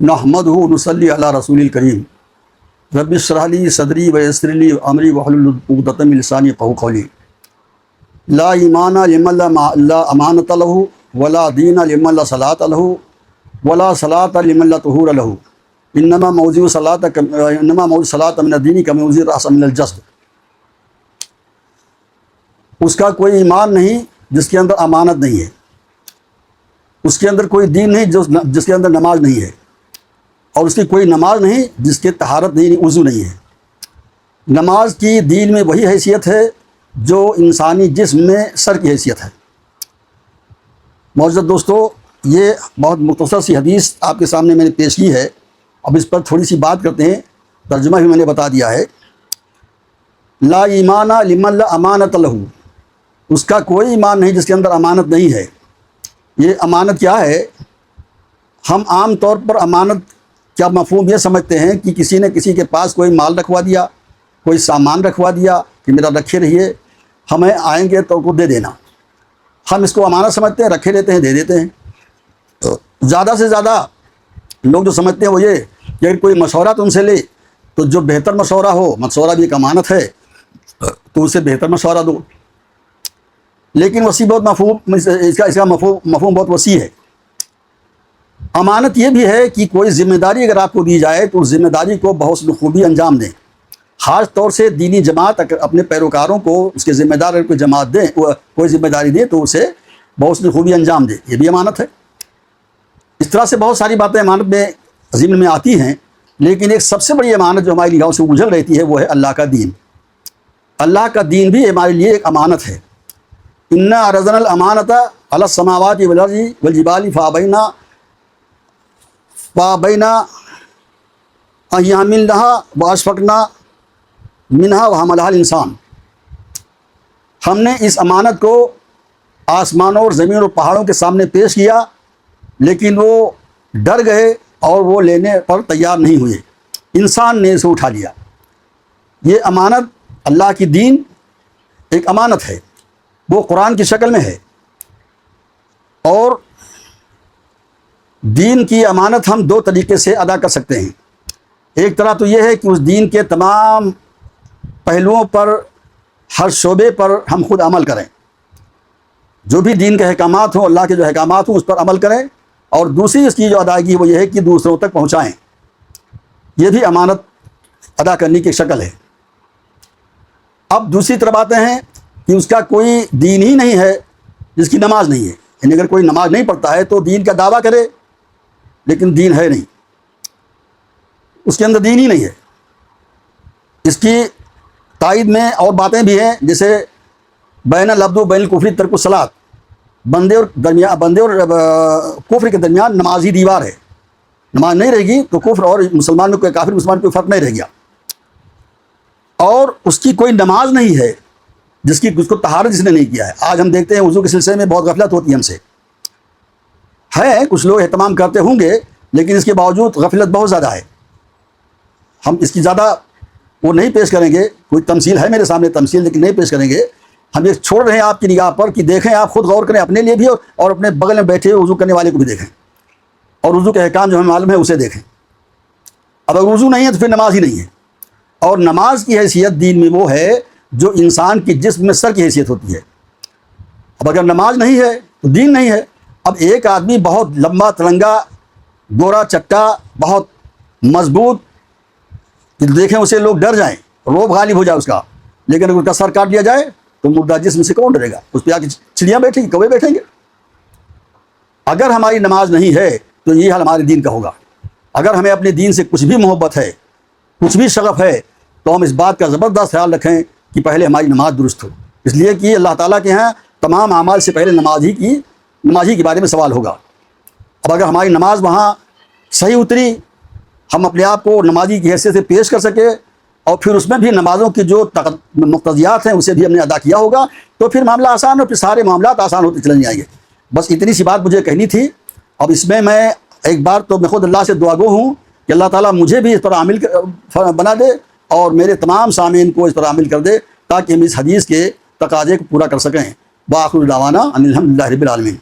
نحمدہ ونصلی علی رسول الکریم رب اشرح لی صدری ویسر لی امری واحلل عقدۃ من لسانی یفقہوا قولی لا ایمان لمن لا امانۃ لہ ولا دین لمن لا صلاۃ لہ ولا صلاۃ لمن لا طہور لہ انما موضع صلاۃ من الدین کموضع الراس من الجسد۔ اس کا کوئی ایمان نہیں جس کے اندر امانت نہیں ہے، اس کے اندر کوئی دین نہیں جس کے اندر نماز نہیں ہے، اور اس کی کوئی نماز نہیں جس کے طہارت نہیں، وضو نہیں ہے۔ نماز کی دین میں وہی حیثیت ہے جو انسانی جسم میں سر کی حیثیت ہے۔ معزز دوستو، یہ بہت مختصر سی حدیث آپ کے سامنے میں نے پیش کی ہے۔ اب اس پر تھوڑی سی بات کرتے ہیں، ترجمہ بھی میں نے بتا دیا ہے۔ لا ایمان لمن لا امانۃ لہ، اس کا کوئی ایمان نہیں جس کے اندر امانت نہیں ہے۔ یہ امانت کیا ہے؟ ہم عام طور پر امانت کیا مفہوم یہ سمجھتے ہیں کہ کسی نے کسی کے پاس کوئی مال رکھوا دیا، کوئی سامان رکھوا دیا کہ میرا رکھے رہیے، ہمیں آئیں گے تو کو دے دینا۔ ہم اس کو امانت سمجھتے ہیں، رکھے لیتے ہیں، دے دیتے ہیں۔ تو زیادہ سے زیادہ لوگ جو سمجھتے ہیں وہ یہ کہ اگر کوئی مشورہ تم سے لے تو جو بہتر مشورہ ہو، مشورہ بھی ایک امانت ہے، تو اسے بہتر مشورہ دو۔ لیکن وسیع بہت مفہوم اس کا مفہوم بہت وسیع ہے۔ امانت یہ بھی ہے کہ کوئی ذمہ داری اگر آپ کو دی جائے تو اس ذمہ داری کو بحسن خوبی انجام دیں۔ خاص طور سے دینی جماعت اپنے پیروکاروں کو اس کے ذمہ دار اگر کوئی جماعت دیں، کوئی ذمہ داری دے تو اسے بحسن خوبی انجام دے، یہ بھی امانت ہے۔ اس طرح سے بہت ساری باتیں امانت میں ضمن میں آتی ہیں، لیکن ایک سب سے بڑی امانت جو ہماری نگاہوں سے گزر رہتی ہے وہ ہے اللہ کا دین۔ اللہ کا دین بھی ہمارے لیے ایک امانت ہے۔ انا عرضنا الامانۃ علی السماوات والارض والجبال فابینا ان یحملنها واشفقن منها وحملها الانسان۔ ہم نے اس امانت کو آسمانوں اور زمین اور پہاڑوں کے سامنے پیش کیا، لیکن وہ ڈر گئے اور وہ لینے پر تیار نہیں ہوئے۔ انسان نے اسے اٹھا لیا۔ یہ امانت، اللہ کی دین ایک امانت ہے، وہ قرآن کی شکل میں ہے۔ اور دین کی امانت ہم دو طریقے سے ادا کر سکتے ہیں۔ ایک طرح تو یہ ہے کہ اس دین کے تمام پہلوؤں پر، ہر شعبے پر ہم خود عمل کریں، جو بھی دین کے احکامات ہوں، اللہ کے جو احکامات ہوں اس پر عمل کریں، اور دوسری اس کی جو ادائیگی وہ یہ ہے کہ دوسروں تک پہنچائیں۔ یہ بھی امانت ادا کرنے کی شکل ہے۔ اب دوسری طرف آتے ہیں کہ اس کا کوئی دین ہی نہیں ہے جس کی نماز نہیں ہے، یعنی اگر کوئی نماز نہیں پڑھتا ہے تو دین کا دعویٰ کرے لیکن دین ہے نہیں، اس کے اندر دین ہی نہیں ہے۔ اس کی تائید میں اور باتیں بھی ہیں، جیسے بین العبد و بین الکفر ترک الصلاۃ، بندے اور کفر کے درمیان نماز ہی دیوار ہے۔ نماز نہیں رہے گی تو کفر اور مسلمان میں کوئی کافر مسلمان کوئی فرق نہیں رہ گیا۔ اور اس کی کوئی نماز نہیں ہے جس کو طہارت جس نے نہیں کیا ہے۔ آج ہم دیکھتے ہیں وضو کے سلسلے میں بہت غفلت ہوتی ہے ہم سے، ہے کچھ لوگ اہتمام کرتے ہوں گے، لیکن اس کے باوجود غفلت بہت زیادہ ہے۔ ہم اس کی زیادہ وہ نہیں پیش کریں گے، کوئی تمثیل ہے میرے سامنے تمثیل، لیکن نہیں پیش کریں گے۔ ہم یہ چھوڑ رہے ہیں آپ کی نگاہ پر کہ دیکھیں، آپ خود غور کریں اپنے لیے بھی اور اپنے بغل میں بیٹھے وضو کرنے والے کو بھی دیکھیں، اور وضو کے احکام جو ہمیں معلوم ہے اسے دیکھیں۔ اب اگر وضو نہیں ہے تو پھر نماز ہی نہیں ہے۔ اور نماز کی حیثیت دین میں وہ ہے جو انسان کی جسم میں سر کی حیثیت ہوتی ہے۔ اب اگر نماز نہیں ہے تو دین نہیں ہے۔ اب ایک آدمی بہت لمبا ترنگا، گورا چٹا، بہت مضبوط، دیکھیں اسے لوگ ڈر جائیں، روب غالب ہو جائے اس کا، لیکن اگر اس کا سر کاٹ لیا جائے تو مردہ جسم سے کون ڈرے گا؟ اس پہ آ کے چڑیاں بیٹھیں گی، کوے بیٹھیں گے۔ اگر ہماری نماز نہیں ہے تو یہ حال ہمارے دین کا ہوگا۔ اگر ہمیں اپنے دین سے کچھ بھی محبت ہے، کچھ بھی شغف ہے، تو ہم اس بات کا زبردست خیال رکھیں کہ پہلے ہماری نماز درست ہو، اس لیے کہ اللہ تعالیٰ کے ہاں تمام اعمال سے پہلے نماز ہی کے بارے میں سوال ہوگا۔ اب اگر ہماری نماز وہاں صحیح اتری، ہم اپنے آپ کو نمازی کی حیثیت سے پیش کر سکے، اور پھر اس میں بھی نمازوں کی جو مقتضیات ہیں اسے بھی ہم نے ادا کیا ہوگا، تو پھر معاملہ آسان، اور پھر سارے معاملات آسان ہوتے چلے جائیں گے۔ بس اتنی سی بات مجھے کہنی تھی۔ اب اس میں ایک بار تو میں خود اللہ سے دعا گو ہوں کہ اللہ تعالیٰ مجھے بھی اس پر عامل بنا دے، اور میرے تمام سامعین کو اس پر عامل کر دے، تاکہ ہم اس حدیث کے تقاضے کو پورا کر سکیں۔ وآخر دعوانا ان الحمد للہ رب العالمین۔